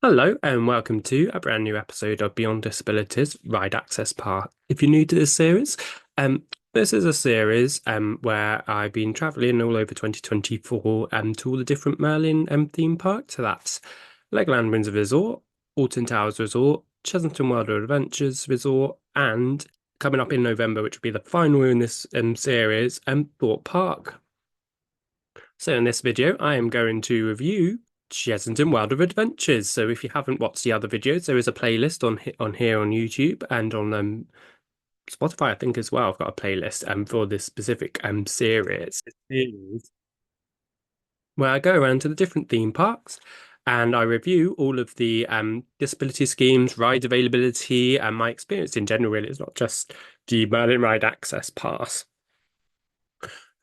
Hello and welcome to a brand new episode of Beyond Disabilities Ride Access Park. If you're new to this series, um, this is a series where I've been travelling all over 2024 to all the different Merlin theme parks. So that's Legoland Windsor Resort, Alton Towers Resort, Chessington World of Adventures Resort, and coming up in November, which will be the final in this series, Thorpe Park. So in this video, I am going to review Chessington World of Adventures. So if you haven't watched the other videos, there is a playlist on here on YouTube and on Spotify, I think as well. I've got a playlist for this specific series where I go around to the different theme parks and I review all of the disability schemes, ride availability, and my experience in general. Really, it's not just the Merlin Ride Access Pass.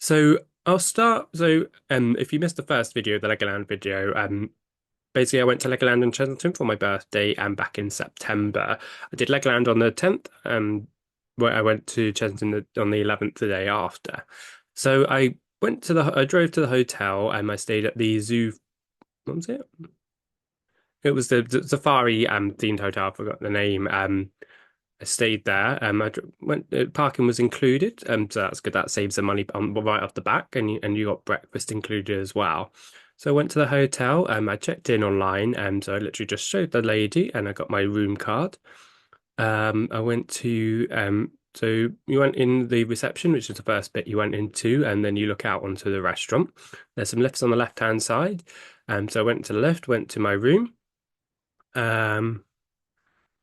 So I'll start. So if you missed the first video, the Legoland video, basically I went to Legoland in Chessington for my birthday and back in September. I did Legoland on the 10th, where I went to Chessington on the 11th, the day after. So I drove to the hotel and I stayed at the zoo. What was it? It was the Safari themed hotel. I forgot the name. I stayed there. Parking was included, so that's good. That saves the money right off the back, and you got breakfast included as well. So I went to the hotel. I checked in online, and so I literally just showed the lady, and I got my room card. I went to so you went in the reception, which is the first bit you went into, and then you look out onto the restaurant. There's some lifts on the left-hand side. So I went to the lift, went to my room. Um,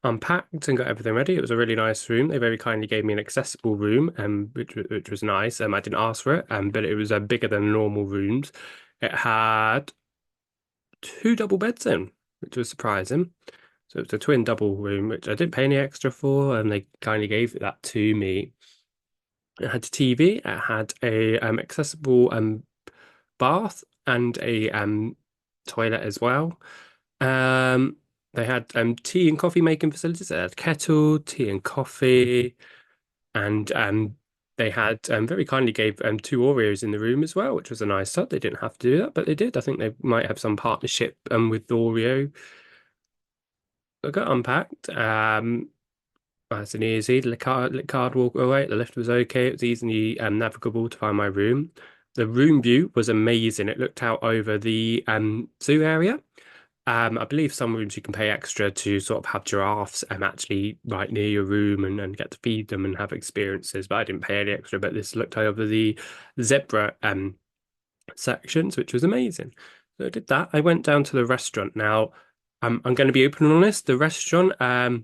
Unpacked and got everything ready. It was a really nice room. They very kindly gave me an accessible room, which was nice. I didn't ask for it, but it was bigger than normal rooms. It had two double beds in, which was surprising. So it was a twin double room, which I didn't pay any extra for, and they kindly gave that to me. It had a TV. It had a accessible bath and a toilet as well. Um, they had tea and coffee making facilities. They had kettle, tea and coffee, and they had very kindly gave two Oreos in the room as well, which was a nice touch. They didn't have to do that, but they did. I think they might have some partnership with Oreo. I got unpacked. Nice and easy. The card walk away. The lift was okay. It was easily navigable to find my room. The room view was amazing. It looked out over the zoo area. I believe some rooms you can pay extra to sort of have giraffes actually right near your room and get to feed them and have experiences, but I didn't pay any extra. But this looked over the zebra sections, which was amazing. So I did that. I went down to the restaurant. Now, I'm going to be open and honest. The restaurant, the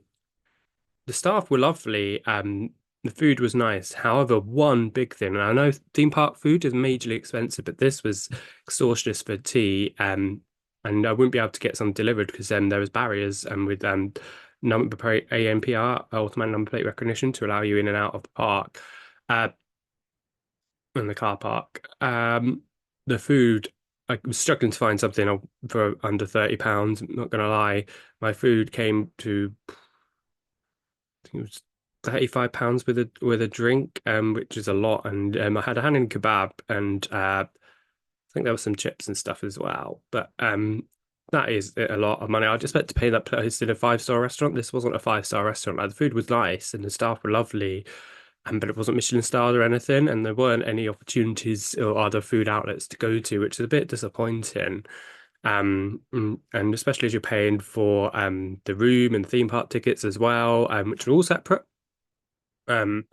staff were lovely. The food was nice. However, one big thing, and I know theme park food is majorly expensive, but this was extortionate for tea. And I wouldn't be able to get some delivered because there was barriers with number plate ANPR, automatic number plate recognition, to allow you in and out of the park, uh, in the car park. The food, I was struggling to find something for under £30. I'm not gonna lie, my food came to, I think it was £35 with a drink, which is a lot. And I had a hand kebab and I think there was some chips and stuff as well. But that is a lot of money. I'd expect to pay that place in a five-star restaurant. This wasn't a five-star restaurant. Like, the food was nice and the staff were lovely, but it wasn't Michelin starred or anything, and there weren't any opportunities or other food outlets to go to, which is a bit disappointing. And especially as you're paying for the room and theme park tickets as well, which are all separate. Um,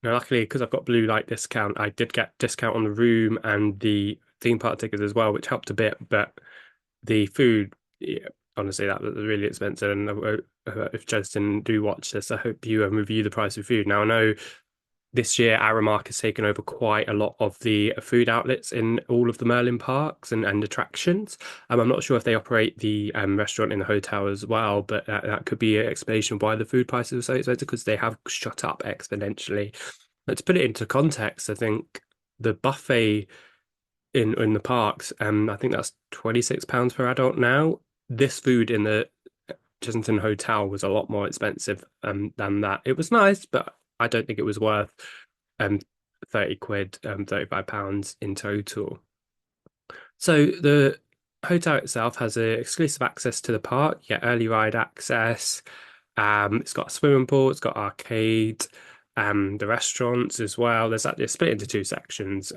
Now, luckily, because I've got blue light discount, I did get discount on the room and the theme park tickets as well, which helped a bit. But the food, yeah, honestly, that was really expensive. And if Justin do watch this, I hope you review the price of food. Now, I know this year Aramark has taken over quite a lot of the food outlets in all of the Merlin parks and attractions. I'm not sure if they operate the restaurant in the hotel as well, but that could be an explanation of why the food prices are so expensive, because they have shot up exponentially. But to put it into context, I think the buffet in the parks, I think that's £26 per adult now. This food in the Chessington Hotel was a lot more expensive than that. It was nice, but I don't think it was worth um 30 quid, £35 in total. So the hotel itself has a exclusive access to the park. You get early ride access. It's got a swimming pool. It's got arcade. The restaurants as well. There's actually split into two sections.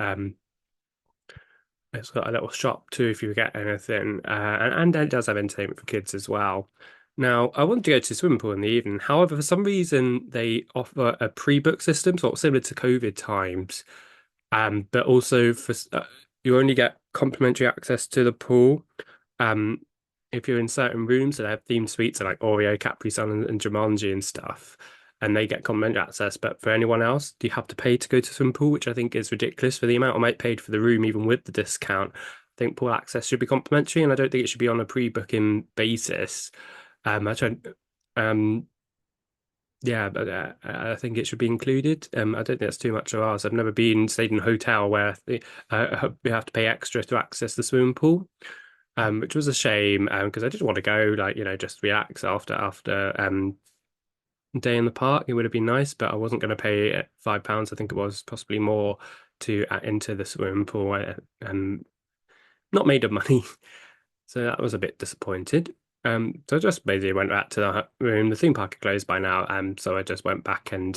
It's got a little shop too if you get anything, and it does have entertainment for kids as well. Now, I wanted to go to the swimming pool in the evening. However, for some reason, they offer a pre-book system, sort of similar to COVID times. But also you only get complimentary access to the pool. Um, if you're in certain rooms that have themed suites, like Oreo, Capri Sun, and Jumanji and stuff, and they get complimentary access. But for anyone else, do you have to pay to go to swim pool, which I think is ridiculous for the amount I might paid for the room, even with the discount. I think pool access should be complimentary, and I don't think it should be on a pre-booking basis. I tried, um, yeah, but I think it should be included. I don't think that's too much of ours. I've never been stayed in a hotel where we have to pay extra to access the swimming pool, which was a shame because I just want to go, like just relax after a day in the park. It would have been nice, but I wasn't going to pay £5. I think it was possibly more to enter the swimming pool and not made of money. So that was a bit disappointed. So I just basically went back to the room. The theme park had closed by now, so I just went back and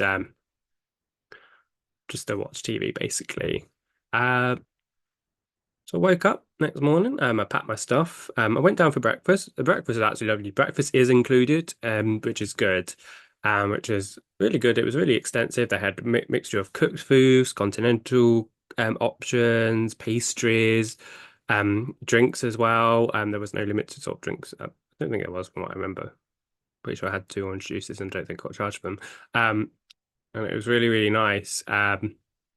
just to watch TV basically. Uh, so I woke up next morning. I packed my stuff. I went down for breakfast. The breakfast is actually lovely. Breakfast is included, which is good. Which is really good. It was really extensive. They had a mixture of cooked foods, continental options, pastries, drinks as well. There was no limit to soft drinks. I don't think it was from what I remember. Pretty sure I had two orange juices and don't think I got charged for them. Um, and it was really, really nice.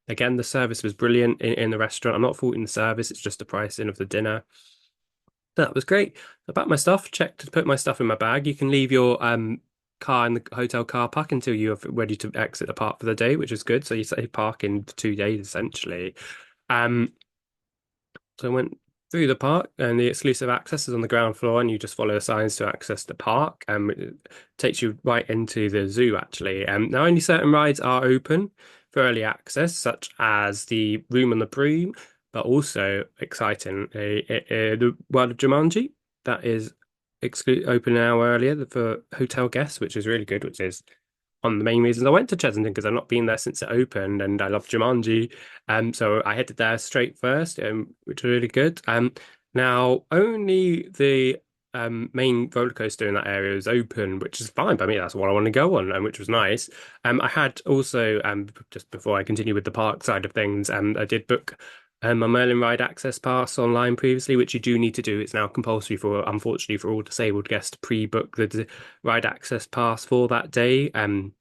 Again, the service was brilliant in the restaurant. I'm not faulting the service, it's just the pricing of the dinner. That was great. I packed my stuff, checked to put my stuff in my bag. You can leave your car in the hotel car park until you're ready to exit the park for the day, which is good. So you save parking for 2 days essentially. Um, so I went through the park, and the exclusive access is on the ground floor, and you just follow the signs to access the park. It takes you right into the zoo, actually. Now, only certain rides are open for early access, such as the Room on the Broom, but also exciting, the World of Jumanji. That is open an hour earlier for hotel guests, which is really good, which is one of the main reasons I went to Chessington because I've not been there since it opened and I love Jumanji. So I headed there straight first, which was really good. Now only the main roller coaster in that area is open, which is fine by me. That's what I want to go on, and which was nice. I had also just before I continue with the park side of things, I did book my Merlin Ride Access Pass online previously, which you do need to do. It's now compulsory unfortunately, for all disabled guests to pre-book the ride access pass for that day. And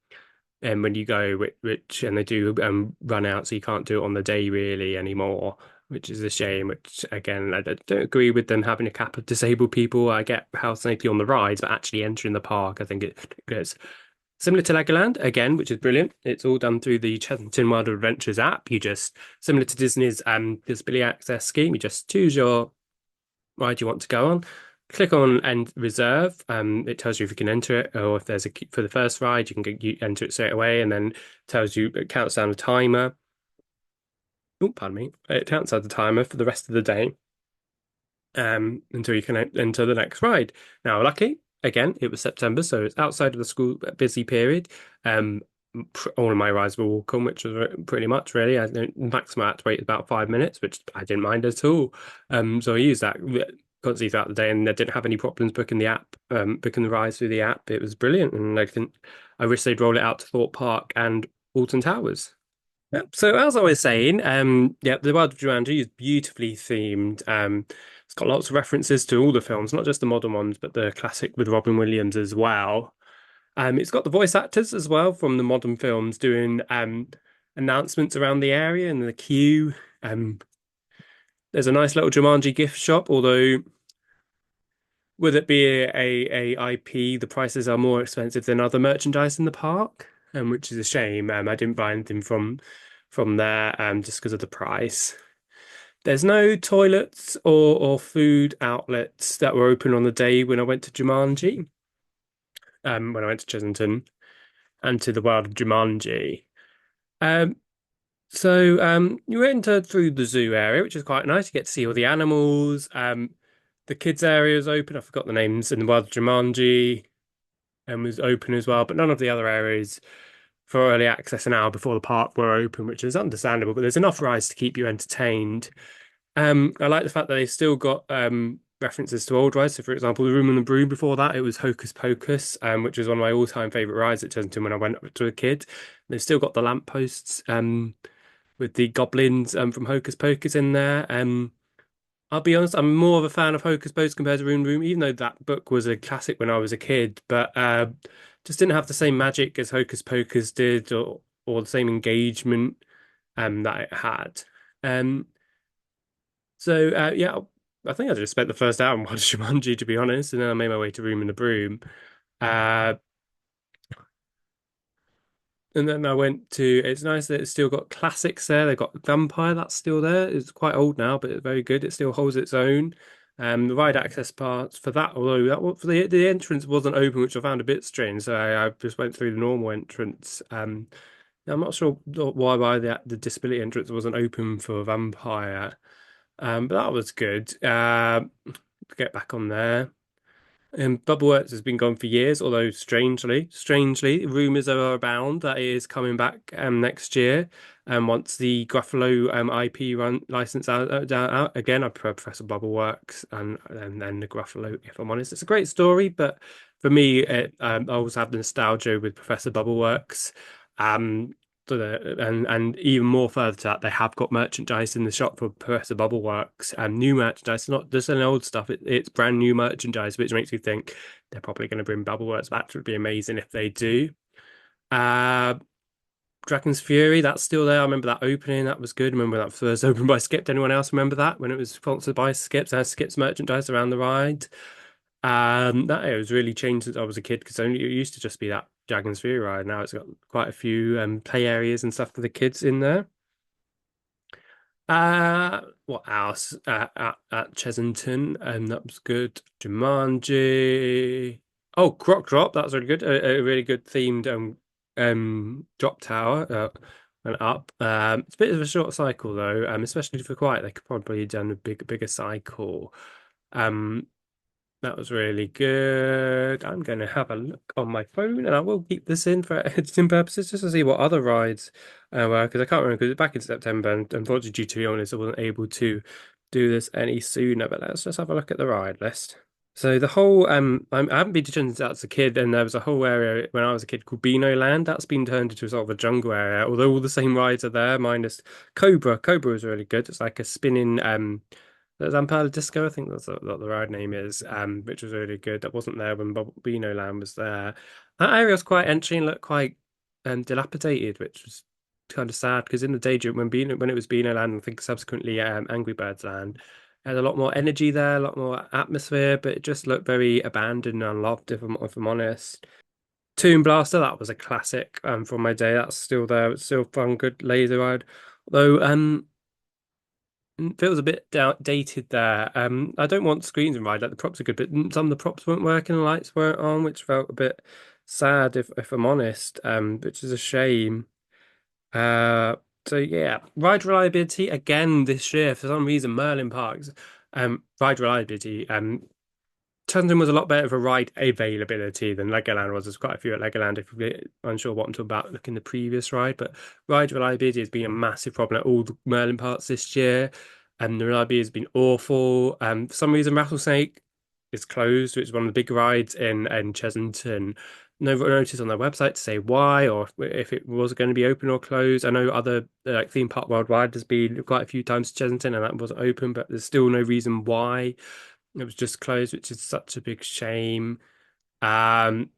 when you go, which and they do run out, so you can't do it on the day really anymore, which is a shame. Which again, I don't agree with them having a cap of disabled people. I get how safety on the rides, but actually entering the park, I think it's similar to Legoland again, which is brilliant. It's all done through the Chessington World of Adventures app. You just similar to Disney's Disability Access scheme. You just choose your ride you want to go on. Click on and reserve. It tells you if you can enter it, or if there's a queue for the first ride, you enter it straight away, and then tells you it counts down the timer. Oh, pardon me. It counts down the timer for the rest of the day, until you can enter the next ride. Now, lucky again, it was September, so it's outside of the school busy period. All of my rides were walk-on, which was pretty much really. I think maximum I had to wait about 5 minutes, which I didn't mind at all. So I used that constantly throughout the day, and I didn't have any problems booking the app, booking the rides through the app. It was brilliant, and I wish they'd roll it out to Thorpe Park and Alton Towers. Yep. So as I was saying, yeah, the World of Jumanji is beautifully themed. It's got lots of references to all the films, not just the modern ones, but the classic with Robin Williams as well. It's got the voice actors as well from the modern films doing announcements around the area and the queue. There's a nice little Jumanji gift shop, although with it be a IP, the prices are more expensive than other merchandise in the park, which is a shame. I didn't buy anything from there just because of the price. There's no toilets or food outlets that were open on the day when I went to Jumanji, when I went to Chessington and to the world of Jumanji. Um, so you enter through the zoo area, which is quite nice. You get to see all the animals. The kids area is open. I forgot the names. In the world, Jumanji was open as well, but none of the other areas for early access an hour before the park were open, which is understandable. But there's enough rides to keep you entertained. I like the fact that they still got references to old rides. So, for example, the Room and the Broom before that, it was Hocus Pocus, which was one of my all-time favorite rides at Chessington when I went up to a kid. They've still got the lampposts with the goblins from Hocus Pocus in there. I'll be honest, I'm more of a fan of Hocus Pocus compared to Room Room, even though that book was a classic when I was a kid, but just didn't have the same magic as Hocus Pocus did, or the same engagement that it had. Um, yeah, I think I just spent the first hour on watching Jumanji, to be honest, and then I made my way to Room in the Broom. Uh, And then I went to, it's nice that it's still got classics there. They've got Vampire, that's still there. It's quite old now, but it's very good. It still holds its own. The ride access parts for that, although for the entrance wasn't open, which I found a bit strange. So I just went through the normal entrance. I'm not sure why the disability entrance wasn't open for Vampire. But that was good. Get back on there. Bubbleworks has been gone for years, although strangely, rumours are abound that it is coming back next year. Once the Gruffalo IP run license out again, I prefer Professor Bubbleworks and then the Gruffalo. If I'm honest, it's a great story, but for me, I always have nostalgia with Professor Bubbleworks. Um, and even more further to that, they have got merchandise in the shop for Professor Bubbleworks and new merchandise, not just an old stuff. It's brand new merchandise, which makes me think they're probably going to bring Bubbleworks back. It would be amazing if they do. Uh, Dragon's Fury, that's still there. I remember that opening. That was good. I remember that first opened by Skip. Anyone else remember that when it was sponsored by Skips? Has Skips merchandise around the ride. That area has really changed since I was a kid because only it used to just be that Dragon's Fury ride. Now it's got quite a few play areas and stuff for the kids in there. What else? At Chessington, that was good. Jumanji. Oh, Croc Drop, that was really good. A really good themed drop tower went up. It's a bit of a short cycle though, especially for Quiet. They could probably have done a bigger cycle. Um, that was really good. I'm going to have a look on my phone, and I will keep this in for editing purposes just to see what other rides were, because I can't remember, because it's back in September, and unfortunately, due to be honest, I wasn't able to do this any sooner. But let's just have a look at the ride list. So the whole I haven't been to Chessington as a kid, and there was a whole area when I was a kid called Beano Land. That's been turned into sort of a jungle area, although all the same rides are there, minus Cobra. Cobra is really good. It's like a spinning there's Zampala Disco, I think that's what the ride name is, which was really good. That wasn't there when Beano Land was there. That area was quite empty and looked quite dilapidated, which was kind of sad because in the daydream when it was Beano Land, I think subsequently Angry Birds Land, it had a lot more energy there, a lot more atmosphere, but it just looked very abandoned and unloved, if I'm honest. Toon Blaster, that was a classic from my day. That's still there. It's still fun, good laser ride. Although feels a bit dated there. I don't want screens and ride like the props are good, but some of the props weren't working, the lights weren't on, which felt a bit sad if I'm honest. Which is a shame. Uh, so yeah, ride reliability again this year for some reason. Merlin Parks, ride reliability. Chessington was a lot better for ride availability than Legoland was. There's quite a few at Legoland if you're unsure what I'm talking about, look in the previous ride. But ride reliability has been a massive problem at all the Merlin parts this year. And the reliability has been awful. For some reason, Rattlesnake is closed, which is one of the big rides in Chessington. No notice on their website to say why or if it was going to be open or closed. I know other like Theme Park Worldwide has been quite a few times to Chessington and that wasn't open, but there's still no reason why. It was just closed, which is such a big shame. Um,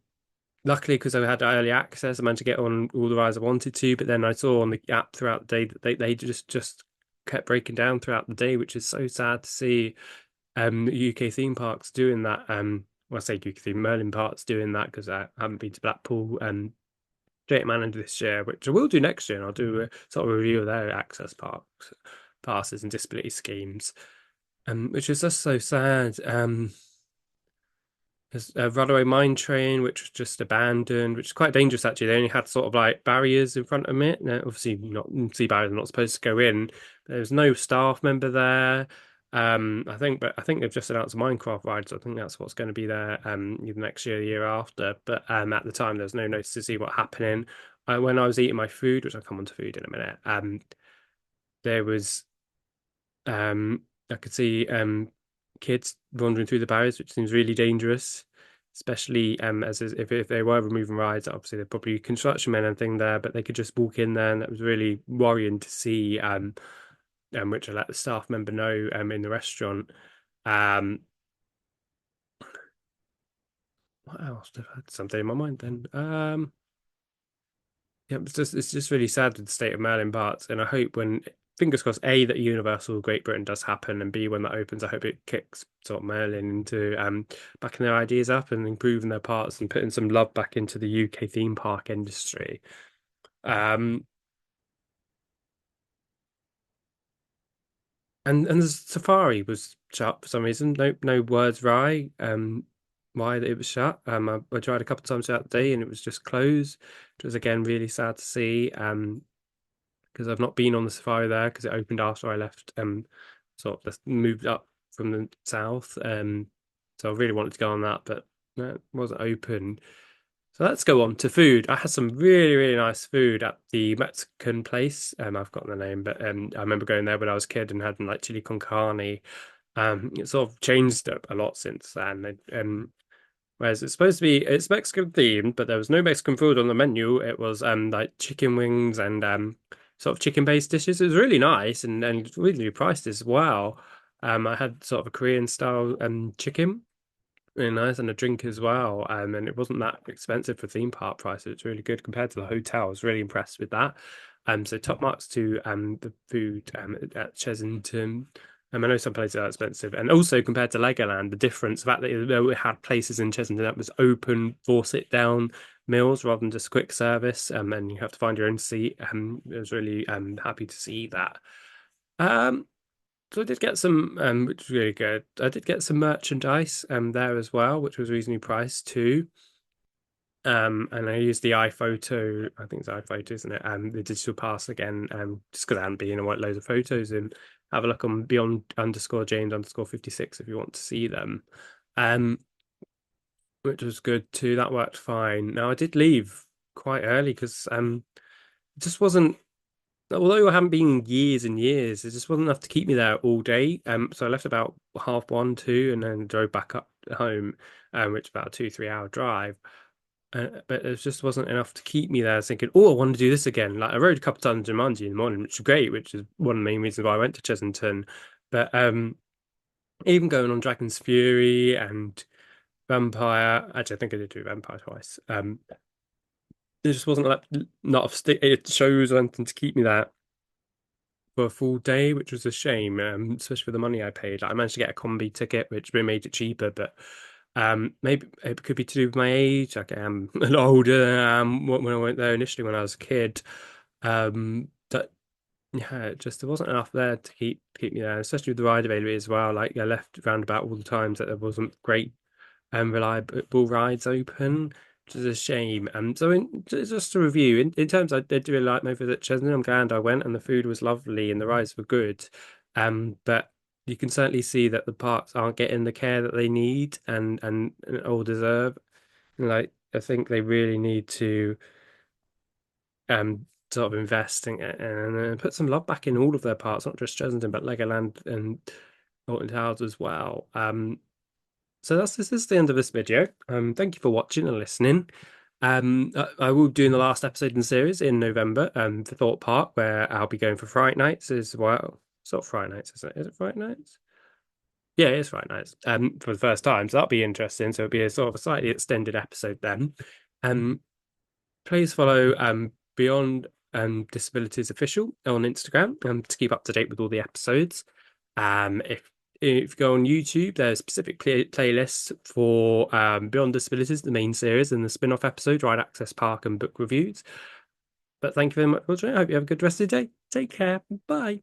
Luckily, because I had early access, I managed to get on all the rides I wanted to. But then I saw on the app throughout the day that they just kept breaking down throughout the day, which is so sad to see. UK theme parks doing that. Well, I say UK theme Merlin parks doing that because I haven't been to Blackpool and Jake Manager this year, which I will do next year. And I'll do a sort of review of their access parks passes and disability schemes. Which is just so sad. There's a Runaway Mine Train, which was just abandoned, which is quite dangerous actually. They only had sort of like barriers in front of it. Now, obviously, not sea barriers are not supposed to go in. There was no staff member there. I think they've just announced a Minecraft ride, so I think that's what's going to be there either next year or the year after. But at the time, there's no notice to see what happening. When I was eating my food, which I'll come on to food in a minute, there was I could see kids wandering through the barriers, which seems really dangerous, especially if they were removing rides. Obviously, there'd probably be construction men and thing there, but they could just walk in there, and that was really worrying to see. Which I let the staff member know in the restaurant. Um, what else? I had something in my mind then. Yeah, it's just really sad with the state of Merlin Barts, and I hope when fingers crossed, A, that Universal Great Britain does happen, and B, when that opens, I hope it kicks sort of Merlin into backing their ideas up and improving their parts and putting some love back into the UK theme park industry. Um, and the safari was shut for some reason. No words why it was shut. I tried a couple of times throughout the day and it was just closed, which was again really sad to see. Because I've not been on the safari there because it opened after I left. Sort of just moved up from the south. So I really wanted to go on that, but it wasn't open. So let's go on to food. I had some really nice food at the Mexican place. I've forgotten the name, but I remember going there when I was a kid and having like chili con carne. It sort of changed up a lot since then. Whereas it's Mexican themed, but there was no Mexican food on the menu. It was like chicken wings and sort of chicken based dishes. It was really nice and really priced as well. I had sort of a Korean style chicken, really nice, and a drink as well. And it wasn't that expensive for theme park prices. It's really good compared to the hotel. I was really impressed with that. So top marks to the food at Chessington. I know some places are expensive, and also compared to Legoland, the difference, the fact that we had places in Chessington that was open for sit down meals rather than just quick service, and you have to find your own seat. I was really happy to see that. Um, so I did get some, which was really good. I did get some merchandise there as well, which was reasonably priced too. And I used the iPhoto, I think it's iPhoto, isn't it? The digital pass again, just because I hadn't been and want loads of photos and have a look on beyond underscore James underscore 56 if you want to see them. Um, which was good too. That worked fine. Now I did leave quite early because it just wasn't although I haven't been years and years, it just wasn't enough to keep me there all day. So I left about half one, two, and then drove back up home, which is about a 2, 3 hour drive. But it just wasn't enough to keep me there. I was thinking, oh, I want to do this again. Like I rode a couple of times in Jumanji in the morning, which was great, which is one of the main reasons why I went to Chessington. But even going on Dragon's Fury and Vampire, actually, I think I did do Vampire twice. There just wasn't like not it shows or anything to keep me there for a full day, which was a shame, especially for the money I paid. Like, I managed to get a combi ticket, which made it cheaper, but maybe it could be to do with my age. Like I am a lot older than I am when I went there initially when I was a kid. That yeah, it just there wasn't enough there to keep me there, especially with the ride availability as well. Like I left roundabout all the times that there wasn't great reliable rides open, which is a shame. So just to review, in terms, I did really like my visit to Chesney. I'm glad I went, and the food was lovely, and the rides were good. But you can certainly see that the parks aren't getting the care that they need and all deserve. Like I think they really need to sort of invest and put some love back in all of their parks, not just Chesington, but Legoland and Alton Towers as well. So this is the end of this video. Thank you for watching and listening. I will be doing the last episode in the series in November, for Thought Park, where I'll be going for Fright Nights as well. It's not Fright Nights, is it? Is it Fright Nights? Yeah, it is Fright Nights. For the first time, so that'll be interesting. So it'll be a sort of a slightly extended episode then. Um, please follow Beyond Disabilities Official on Instagram to keep up to date with all the episodes. If you go on YouTube, there's specific playlists for Beyond Disabilities, the main series, and the spin-off episode, Ride Access Park and book reviews. But thank you very much for watching. I hope you have a good rest of the day. Take care. Bye.